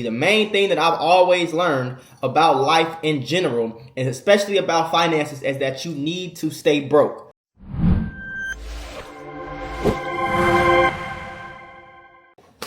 The main thing that I've always learned about life in general, and especially about finances, is that you need to stay broke.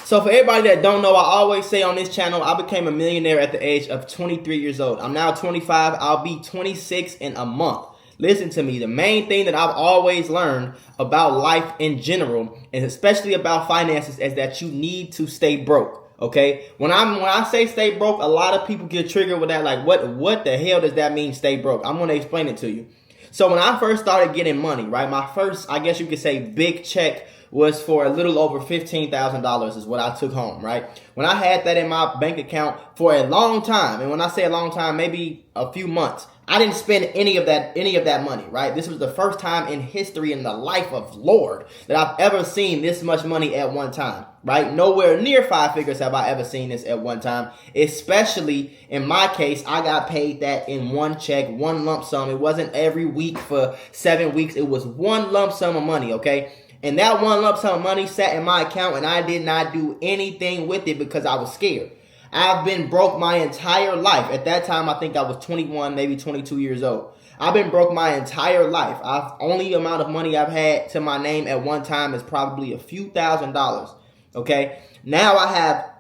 So for everybody that don't know, I always say on this channel, I became a millionaire at the age of 23 years old. I'm now 25. I'll be 26 in a month. Listen to me. The main thing that I've always learned about life in general, and especially about finances, is that you need to stay broke. Okay, when I say stay broke, a lot of people get triggered with that. Like, what the hell does that mean, stay broke? I'm going to explain it to you. So when I first started getting money, right, my first, I guess you could say, big check was for a little over $15,000 is what I took home, right? When I had that in my bank account for a long time, and when I say a long time, maybe a few months, I didn't spend any of that money, right? This was the first time in history in the life of Lord that I've ever seen this much money at one time, right? Nowhere near 5 figures have I ever seen this at one time. Especially in my case, I got paid that in one check, one lump sum. It wasn't every week for 7 weeks. It was one lump sum of money, okay? And that one lump sum of money sat in my account and I did not do anything with it because I was scared. I've been broke my entire life. At that time, I think I was 21, maybe 22 years old. I've been broke my entire life. Only amount of money I've had to my name at one time is probably a few $1,000s. Okay. Now I have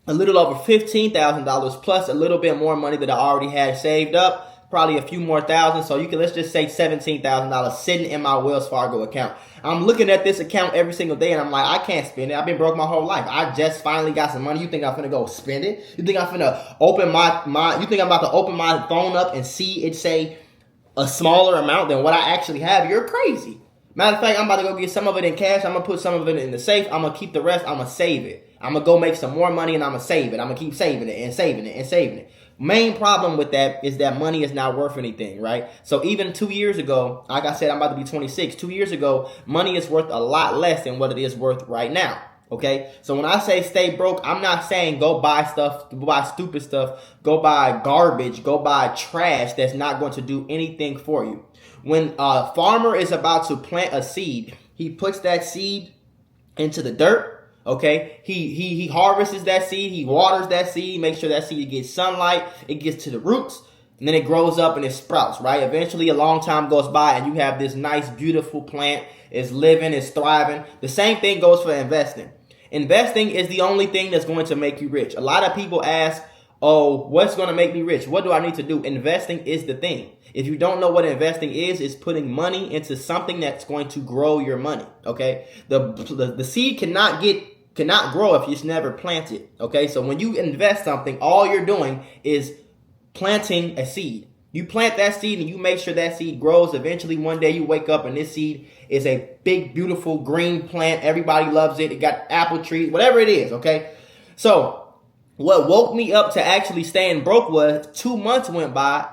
a little over $15,000 plus a little bit more money that I already had saved up. Probably a few more thousand. So let's just say $17,000 sitting in my Wells Fargo account. I'm looking at this account every single day and I'm like, I can't spend it. I've been broke my whole life. I just finally got some money. You think I'm finna go spend it? You think I'm finna open you think I'm about to open my phone up and see it say a smaller amount than what I actually have? You're crazy. Matter of fact, I'm about to go get some of it in cash. I'm gonna put some of it in the safe. I'm gonna keep the rest. I'm gonna save it. I'm gonna go make some more money and I'm gonna save it. I'm gonna keep saving it and saving it and saving it. Main problem with that is that money is not worth anything, right? So even 2 years ago, like I said, I'm about to be 26. 2 years ago, money is worth a lot less than what it is worth right now. Okay, so when I say stay broke, I'm not saying go buy stuff, go buy stupid stuff, go buy garbage, go buy trash that's not going to do anything for you. When a farmer is about to plant a seed, he puts that seed into the dirt. Okay, he harvests that seed, he waters that seed, makes sure that seed gets sunlight, it gets to the roots, and then it grows up and it sprouts, right? Eventually a long time goes by and you have this nice, beautiful plant. It's living, it's thriving. The same thing goes for investing. Investing is the only thing that's going to make you rich. A lot of people ask, oh, what's going to make me rich? What do I need to do? Investing is the thing. If you don't know what investing is, it's putting money into something that's going to grow your money. Okay, the seed cannot grow if it's never planted. Okay, so when you invest something, all you're doing is planting a seed. You plant that seed and you make sure that seed grows. Eventually, one day you wake up and this seed is a big, beautiful green plant. Everybody loves it. It got apple trees, whatever it is. Okay, so what woke me up to actually staying broke was 2 months went by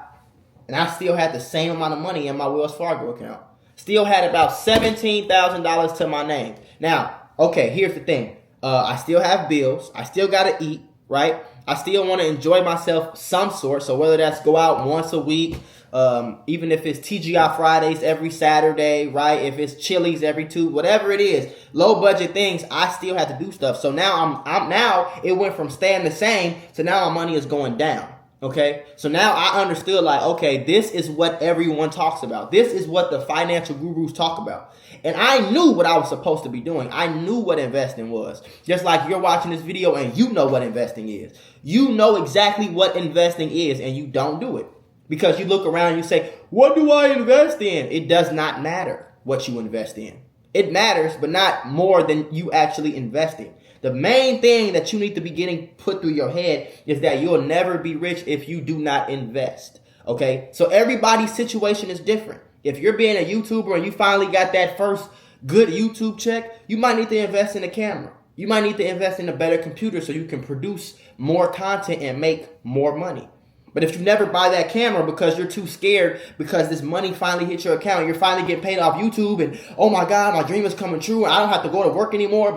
and I still had the same amount of money in my Wells Fargo account. Still had about $17,000 to my name. Now, okay, here's the thing. I still have bills. I still got to eat, right? I still want to enjoy myself some sort. So whether that's go out once a week, even if it's TGI Fridays every Saturday, right? If it's Chili's every 2, whatever it is, low budget things, I still have to do stuff. So now now it went from staying the same to now my money is going down. Okay, so now I understood, like, okay, this is what everyone talks about. This is what the financial gurus talk about. And I knew what I was supposed to be doing. I knew what investing was. Just like you're watching this video and you know what investing is. You know exactly what investing is and you don't do it. Because you look around and you say, what do I invest in? It does not matter what you invest in. It matters, but not more than you actually investing. The main thing that you need to be getting put through your head is that you'll never be rich if you do not invest. Okay, so everybody's situation is different. If you're being a YouTuber and you finally got that first good YouTube check, you might need to invest in a camera. You might need to invest in a better computer so you can produce more content and make more money. But if you never buy that camera because you're too scared because this money finally hit your account, you're finally getting paid off YouTube and, oh my God, my dream is coming true. I don't have to go to work anymore.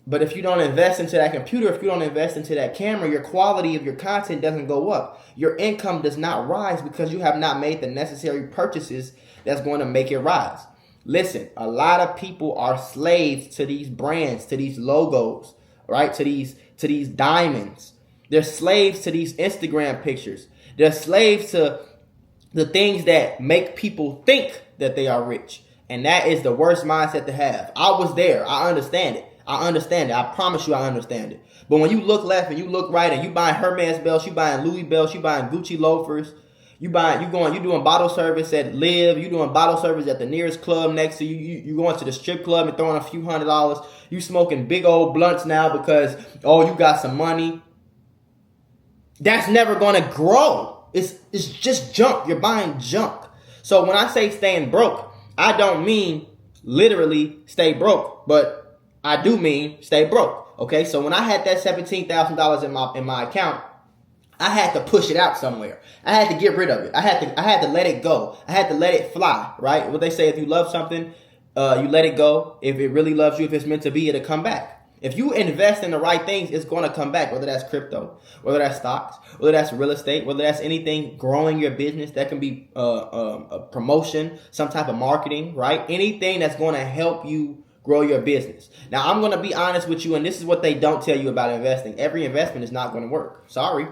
But if you don't invest into that computer, if you don't invest into that camera, your quality of your content doesn't go up. Your income does not rise because you have not made the necessary purchases that's going to make it rise. Listen, a lot of people are slaves to these brands, to these logos, right? To these to these diamonds. They're slaves to these Instagram pictures. They're slaves to the things that make people think that they are rich. And that is the worst mindset to have. I was there. I understand it. I promise you I understand it. But when you look left and you look right and you buying Hermes belts, you buying Louis belts, you buying Gucci loafers, you doing bottle service at Live, you doing bottle service at the nearest club next to you, you going to the strip club and throwing a few $100s, you smoking big old blunts now because, oh, you got some money. That's never going to grow. It's just junk. You're buying junk. So when I say staying broke, I don't mean literally stay broke, but I do mean stay broke. Okay, so when I had that $17,000 in my account, I had to push it out somewhere. I had to get rid of it. I had to let it go. I had to let it fly, right? What they say, if you love something, you let it go. If it really loves you, if it's meant to be, it'll come back. If you invest in the right things, it's going to come back, whether that's crypto, whether that's stocks, whether that's real estate, whether that's anything growing your business. That can be a promotion, some type of marketing, right? Anything that's going to help you grow your business. Now, I'm going to be honest with you, and this is what they don't tell you about investing. Every investment is not going to work. Sorry.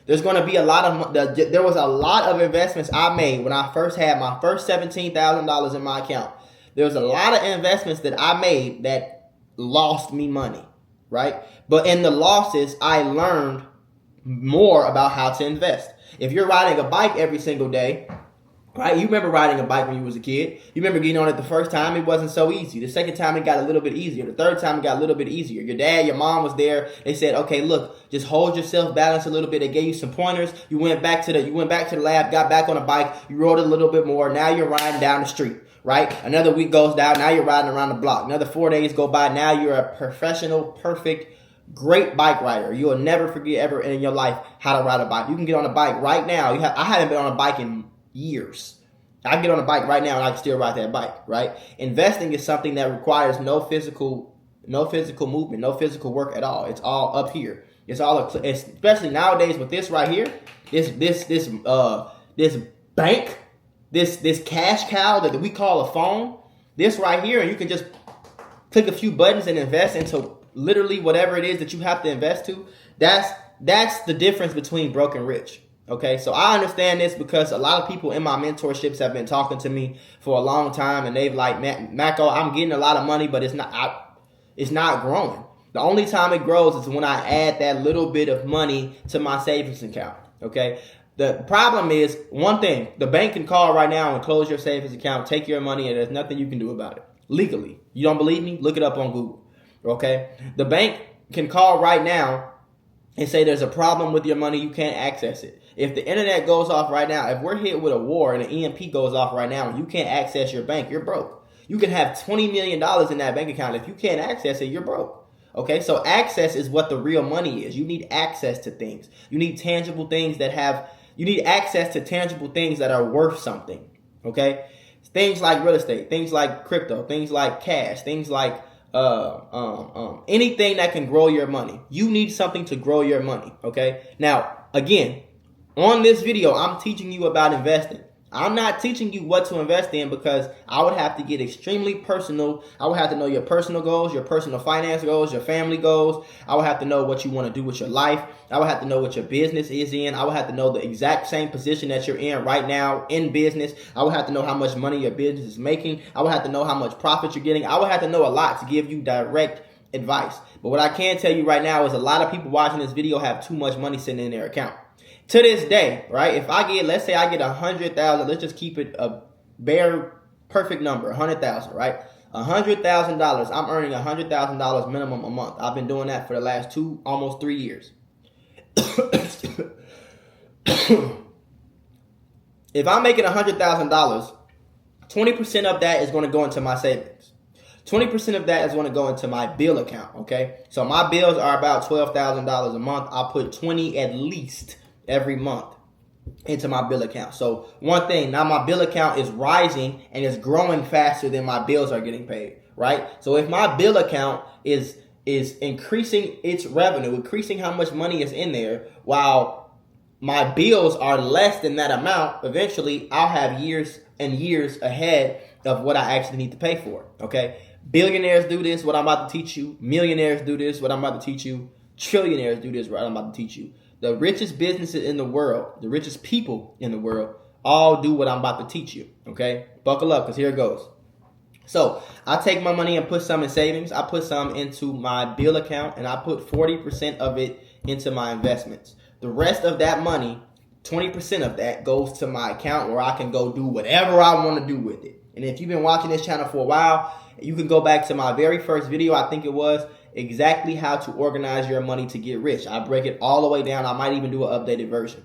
There's going to be there was a lot of investments I made when I first had my first $17,000 in my account. There was a lot of investments that I made that lost me money, right? But in the losses, I learned more about how to invest. If you're riding a bike every single day, right? You remember riding a bike when you was a kid. You remember getting on it the first time, it wasn't so easy. The second time, it got a little bit easier. The third time, it got a little bit easier. Your dad, your mom was there. They said, okay, look, just hold yourself balanced a little bit. They gave you some pointers. You went back to the lab, got back on a bike. You rode it a little bit more. Now you're riding down the street, right? Another week goes down. Now you're riding around the block. Another 4 days go by. Now you're a professional, perfect, great bike rider. You will never forget ever in your life how to ride a bike. You can get on a bike right now. I haven't been on a bike in years. I can get on a bike right now and I can still ride that bike, right? Investing is something that requires no physical movement, no physical work at all. It's all up here. It's all, especially nowadays with this right here, this bank, this cash cow that we call a phone, this right here, and you can just click a few buttons and invest into literally whatever it is that you have to invest to. That's the difference between broke and rich. Okay, so I understand this because a lot of people in my mentorships have been talking to me for a long time, and they've like, Mako, I'm getting a lot of money, but it's not growing. The only time it grows is when I add that little bit of money to my savings account. Okay, the problem is one thing: the bank can call right now and close your savings account, take your money, and there's nothing you can do about it legally. You don't believe me? Look it up on Google. Okay, the bank can call right now and say there's a problem with your money, you can't access it. If the internet goes off right now, if we're hit with a war and an EMP goes off right now and you can't access your bank, you're broke. You can have $20 million in that bank account. If you can't access it, you're broke. Okay, so access is what the real money is. You need access to things. You need tangible things you need access to tangible things that are worth something. Okay, things like real estate, things like crypto, things like cash, things like anything that can grow your money. You need something to grow your money. Okay, now again, on this video, I'm teaching you about investing. I'm not teaching you what to invest in because I would have to get extremely personal. I would have to know your personal goals, your personal finance goals, your family goals. I would have to know what you want to do with your life. I would have to know what your business is in. I would have to know the exact same position that you're in right now in business. I would have to know how much money your business is making. I would have to know how much profit you're getting. I would have to know a lot to give you direct advice. But what I can tell you right now is a lot of people watching this video have too much money sitting in their account. To this day, right, if let's say I get 100,000, let's just keep it a bare perfect number, 100,000, right? $100,000, I'm earning $100,000 minimum a month. I've been doing that for the last almost 3 years. If I'm making $100,000, 20% of that is going to go into my savings. 20% of that is going to go into my bill account, okay? So my bills are about $12,000 a month. I'll put 20 at least every month into my bill account. So one thing, now my bill account is rising and it's growing faster than my bills are getting paid, right? So if my bill account is increasing its revenue, increasing how much money is in there, while my bills are less than that amount, eventually I'll have years and years ahead of what I actually need to pay for, okay? Billionaires do this, what I'm about to teach you. Millionaires do this, what I'm about to teach you. trillionaires do this right I'm about to teach you. The richest businesses in the world, the richest people in the world, all do what I'm about to teach you. Okay? Buckle up, because here it goes. So I take my money and put some in savings. I put some into my bill account, and I put 40% of it into my investments. The rest of that money, 20% of that, goes to my account where I can go do whatever I want to do with it. And if you've been watching this channel for a while, you can go back to my very first video, I think it was, exactly how to organize your money to get rich. I break it all the way down. I might even do an updated version.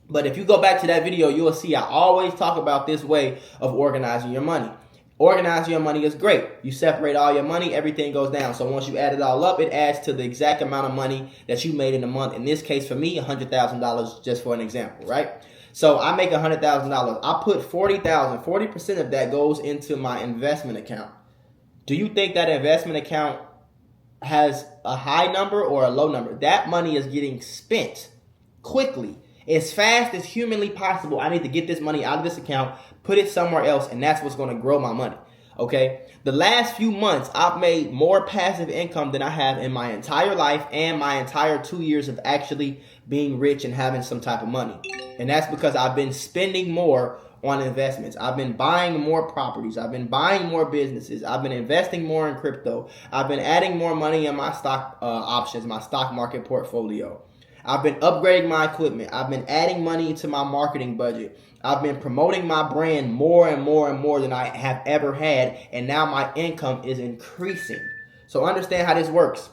But if you go back to that video, you'll see I always talk about this way of organizing your money. Organizing your money is great. You separate all your money, everything goes down. So once you add it all up, it adds to the exact amount of money that you made in a month. In this case, for me, $100,000, just for an example, right? So I make $100,000. I put $40,000. 40% of that goes into my investment account. Do you think that investment account has a high number or a low number? That money is getting spent quickly, as fast as humanly possible. I need to get this money out of this account, put it somewhere else, and that's what's going to grow my money. Okay? The last few months, I've made more passive income than I have in my entire life and my entire 2 years of actually being rich and having some type of money. And that's because I've been spending more on investments. I've been buying more properties. I've been buying more businesses. I've been investing more in crypto. I've been adding more money in my stock options, my stock market portfolio. I've been upgrading my equipment. I've been adding money to my marketing budget. I've been promoting my brand more and more and more than I have ever had. And now my income is increasing. So understand how this works.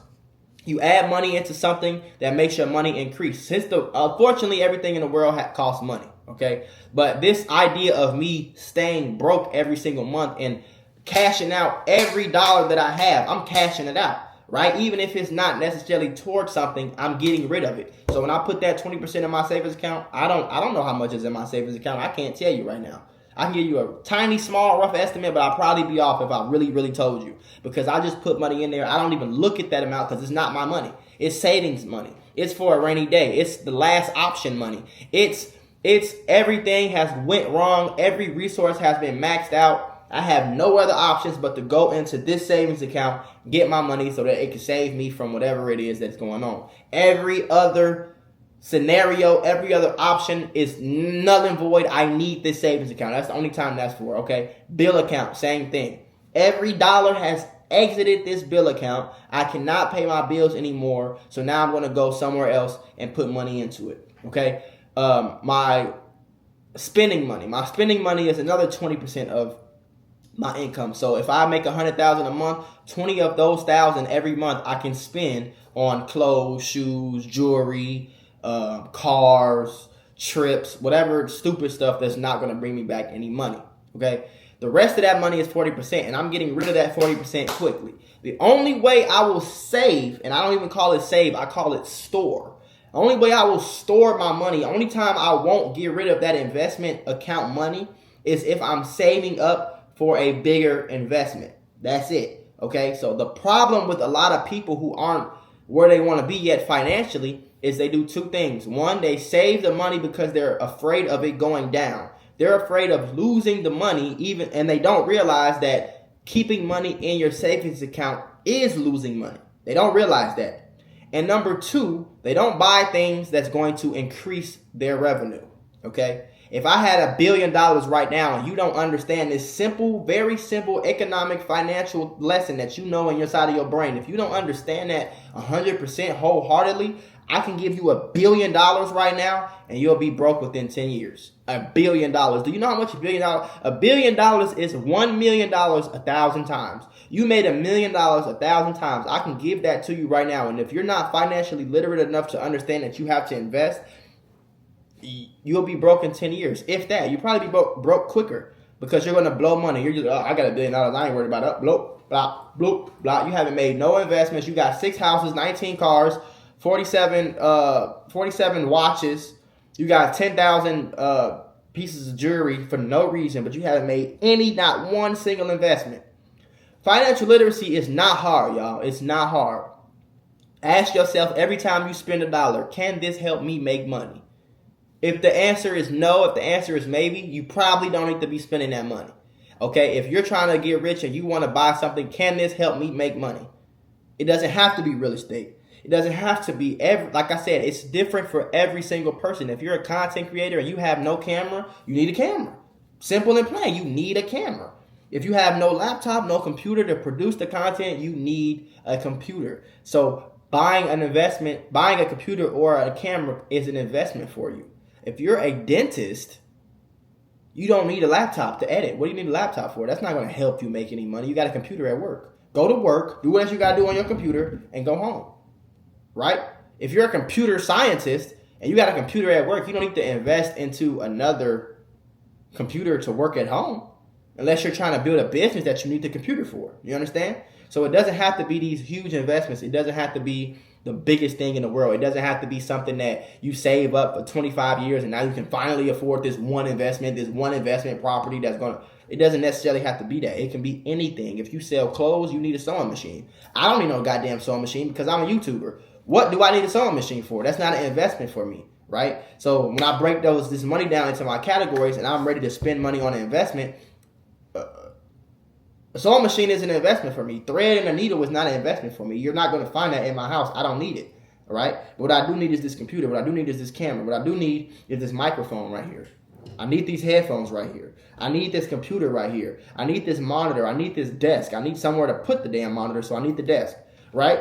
You add money into something that makes your money increase. Unfortunately, everything in the world costs money. Okay. But this idea of me staying broke every single month and cashing out every dollar that I have, I'm cashing it out. Right? Even if it's not necessarily towards something, I'm getting rid of it. So when I put that 20% in my savings account, I don't know how much is in my savings account. I can't tell you right now. I can give you a tiny, small, rough estimate, but I'll probably be off if I really, really told you. Because I just put money in there. I don't even look at that amount because it's not my money. It's savings money. It's for a rainy day. It's the last option money. It's everything has went wrong. Every resource has been maxed out. I have no other options but to go into this savings account, get my money so that it can save me from whatever it is that's going on. Every other scenario, every other option is null and void. I need this savings account. That's the only time that's for, okay? Bill account, same thing. Every dollar has exited this bill account. I cannot pay my bills anymore, so now I'm going to go somewhere else and put money into it, okay? My spending money is another 20% of my income. So if I make $100,000 a month, 20 of those 1,000 every month I can spend on clothes, shoes, jewelry, cars, trips, whatever stupid stuff that's not going to bring me back any money. Okay. The rest of that money is 40%, and I'm getting rid of that 40% quickly. The only way I will save, and I don't even call it save, I call it store. The only way I will store my money, only time I won't get rid of that investment account money is if I'm saving up for a bigger investment. That's it. Okay. So the problem with a lot of people who aren't where they want to be yet financially is they do two things. One, they save the money because they're afraid of it going down. They're afraid of losing the money and they don't realize that keeping money in your savings account is losing money. They don't realize that. And number two, they don't buy things that's going to increase their revenue. Okay. If I had $1 billion right now and you don't understand this simple, very simple economic financial lesson that you know in your side of your brain, if you don't understand that 100% wholeheartedly, I can give you $1 billion right now and you'll be broke within 10 years. $1 billion. Do you know how much $1 billion? $1 billion is $1 million 1,000 times. You made $1 million 1,000 times. I can give that to you right now. And if you're not financially literate enough to understand that you have to invest, you'll be broke in 10 years. If that, you'll probably be broke quicker because you're going to blow money. You're just, I got $1 billion. I ain't worried about it. Bloop, blah, bloop, blah. You haven't made no investments. You got 6 houses, 19 cars, 47 watches. You got 10,000 pieces of jewelry for no reason, but you haven't made not one single investment. Financial literacy is not hard, y'all. It's not hard. Ask yourself every time you spend $1, can this help me make money? If the answer is no, if the answer is maybe, you probably don't need to be spending that money. Okay, if you're trying to get rich and you want to buy something, can this help me make money? It doesn't have to be real estate. It doesn't have to be like I said, it's different for every single person. If you're a content creator and you have no camera, you need a camera. Simple and plain, you need a camera. If you have no laptop, no computer to produce the content, you need a computer. So buying a computer or a camera is an investment for you. If you're a dentist, you don't need a laptop to edit. What do you need a laptop for? That's not going to help you make any money. You got a computer at work. Go to work, do what you got to do on your computer, and go home. Right? If you're a computer scientist and you got a computer at work, you don't need to invest into another computer to work at home unless you're trying to build a business that you need the computer for. You understand? So it doesn't have to be these huge investments. It doesn't have to be the biggest thing in the world. It doesn't have to be something that you save up for 25 years and now you can finally afford this one investment property that's going to... It doesn't necessarily have to be that. It can be anything. If you sell clothes, you need a sewing machine. I don't need no goddamn sewing machine because I'm a YouTuber. What do I need a sewing machine for? That's not an investment for me, right? So when I break this money down into my categories and I'm ready to spend money on an investment, a sewing machine is an investment for me. Thread and a needle is not an investment for me. You're not going to find that in my house. I don't need it, all right? What I do need is this computer. What I do need is this camera. What I do need is this microphone right here. I need these headphones right here. I need this computer right here. I need this monitor. I need this desk. I need somewhere to put the damn monitor, so I need the desk, right?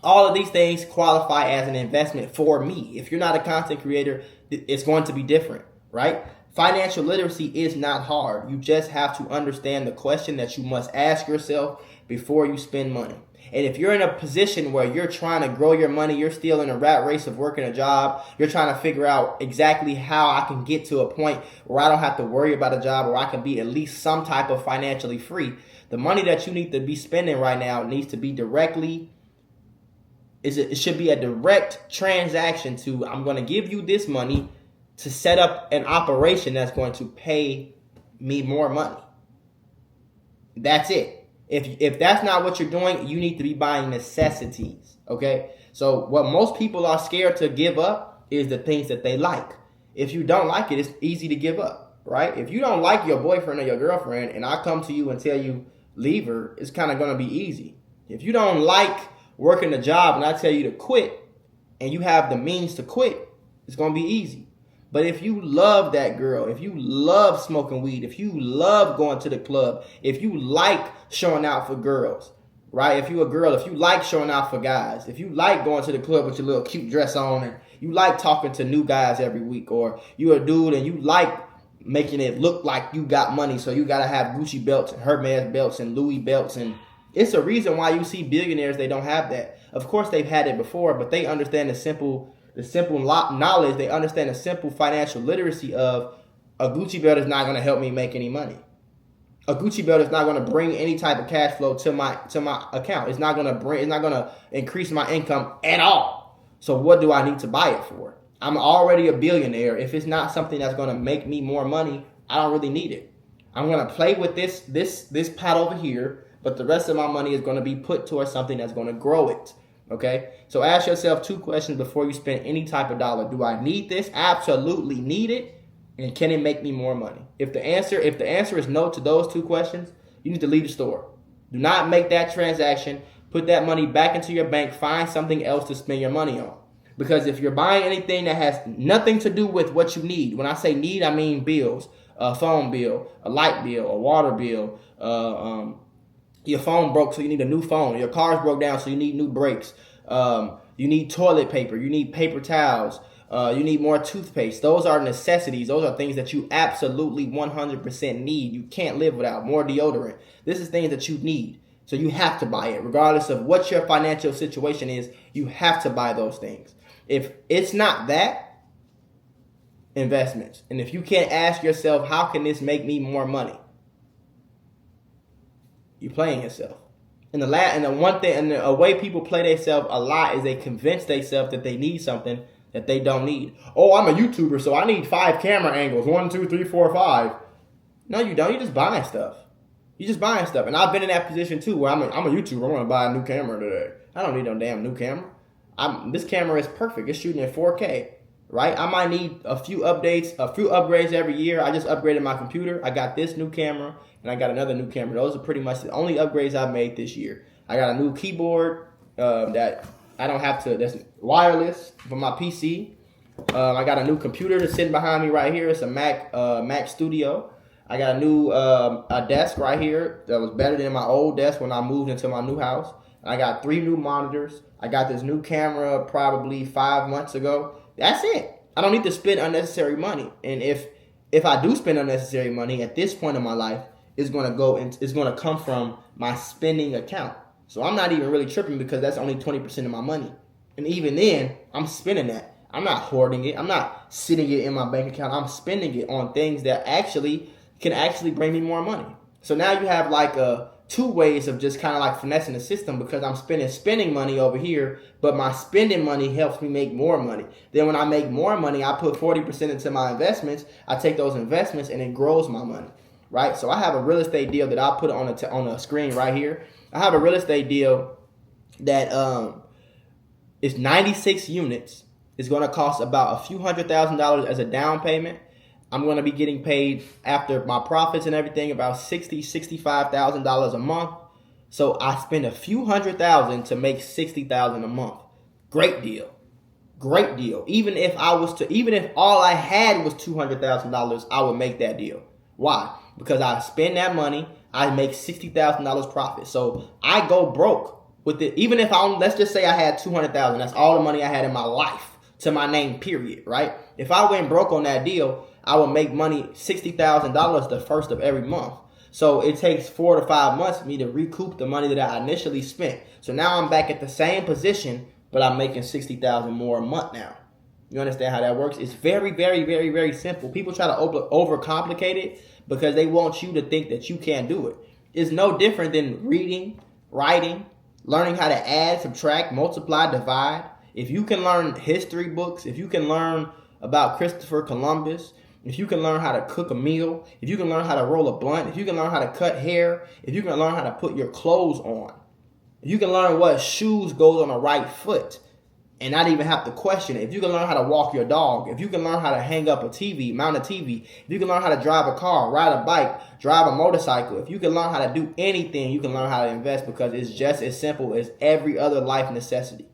All of these things qualify as an investment for me. If you're not a content creator, it's going to be different, right? Financial literacy is not hard. You just have to understand the question that you must ask yourself before you spend money. And if you're in a position where you're trying to grow your money, you're still in a rat race of working a job, you're trying to figure out exactly how I can get to a point where I don't have to worry about a job, or I can be at least some type of financially free, the money that you need to be spending right now needs to be it should be a direct transaction to, I'm going to give you this money to set up an operation that's going to pay me more money. That's it. If that's not what you're doing, you need to be buying necessities, okay? So what most people are scared to give up is the things that they like. If you don't like it, it's easy to give up, right? If you don't like your boyfriend or your girlfriend and I come to you and tell you leave her, it's kind of going to be easy. If you don't like working a job and I tell you to quit and you have the means to quit, it's going to be easy. But if you love that girl, if you love smoking weed, if you love going to the club, if you like showing out for girls, right? If you're a girl, if you like showing out for guys, if you like going to the club with your little cute dress on and you like talking to new guys every week, or you're a dude and you like making it look like you got money, so you got to have Gucci belts and Hermes belts and Louis belts, and it's a reason why you see billionaires, they don't have that. Of course, they've had it before, but they understand the simple knowledge. They understand the simple financial literacy of a Gucci belt is not going to help me make any money. A Gucci belt is not going to bring any type of cash flow to my account. It's not going to increase my income at all. So what do I need to buy it for? I'm already a billionaire. If it's not something that's going to make me more money, I don't really need it. I'm going to play with this pot over here, but the rest of my money is going to be put towards something that's going to grow it. Okay? So ask yourself 2 questions before you spend any type of dollar. Do I need this? Absolutely need it. And can it make me more money? If the answer is no to those 2 questions, you need to leave the store. Do not make that transaction. Put that money back into your bank. Find something else to spend your money on. Because if you're buying anything that has nothing to do with what you need, when I say need, I mean bills, a phone bill, a light bill, a water bill, your phone broke, so you need a new phone. Your car's broke down, so you need new brakes. You need toilet paper. You need paper towels. You need more toothpaste. Those are necessities. Those are things that you absolutely 100% need. You can't live without. More deodorant. This is things that you need. So you have to buy it. Regardless of what your financial situation is, you have to buy those things. If it's not that, investments. And if you can't ask yourself, how can this make me more money? You're playing yourself. And a way people play themselves a lot is they convince themselves that they need something that they don't need. Oh, I'm a YouTuber, so I need 5 camera angles. 1, 2, 3, 4, 5. No, you don't. You're just buying stuff. You're just buying stuff. And I've been in that position too, where I'm a YouTuber. I want to buy a new camera today. I don't need no damn new camera. This camera is perfect. It's shooting in 4K. Right? I might need a few upgrades every year. I just upgraded my computer. I got this new camera, and I got another new camera. Those are pretty much the only upgrades I've made this year. I got a new keyboard that I don't have to. That's wireless for my PC. I got a new computer that's sitting behind me right here. It's a Mac Studio. I got a new a desk right here that was better than my old desk when I moved into my new house. I got 3 new monitors. I got this new camera probably 5 months ago. That's it. I don't need to spend unnecessary money. And if I do spend unnecessary money at this point in my life, it's gonna come from my spending account. So I'm not even really tripping because that's only 20% of my money. And even then, I'm spending that. I'm not hoarding it. I'm not sitting it in my bank account. I'm spending it on things that can bring me more money. So now you have like 2 ways of just kind of like finessing the system, because I'm spending money over here, but my spending money helps me make more money. Then when I make more money, I put 40% into my investments. I take those investments and it grows my money, right? So I have a real estate deal that I put on a screen right here. I have a real estate deal that is 96 units. It's going to cost about a few $100,000 as a down payment. I'm going to be getting paid after my profits and everything about $65,000 a month. So I spend a few $100,000 to make $60,000 a month. Great deal. Great deal. Even if all I had was $200,000, I would make that deal. Why? Because I spend that money, I make $60,000 profit. So I go broke with it. Even if let's just say I had $200,000, that's all the money I had in my life to my name, period, right? If I went broke on that deal, I would make money $60,000 the first of every month. So it takes 4 to 5 months for me to recoup the money that I initially spent. So now I'm back at the same position, but I'm making $60,000 more a month now. You understand how that works? It's very, very, very, very simple. People try to overcomplicate it because they want you to think that you can't do it. It's no different than reading, writing, learning how to add, subtract, multiply, divide. If you can learn history books, if you can learn about Christopher Columbus, if you can learn how to cook a meal, if you can learn how to roll a blunt, if you can learn how to cut hair, if you can learn how to put your clothes on, if you can learn what shoes goes on the right foot and not even have to question it, if you can learn how to walk your dog, if you can learn how to hang up a TV, mount a TV, if you can learn how to drive a car, ride a bike, drive a motorcycle, if you can learn how to do anything, you can learn how to invest, because it's just as simple as every other life necessity.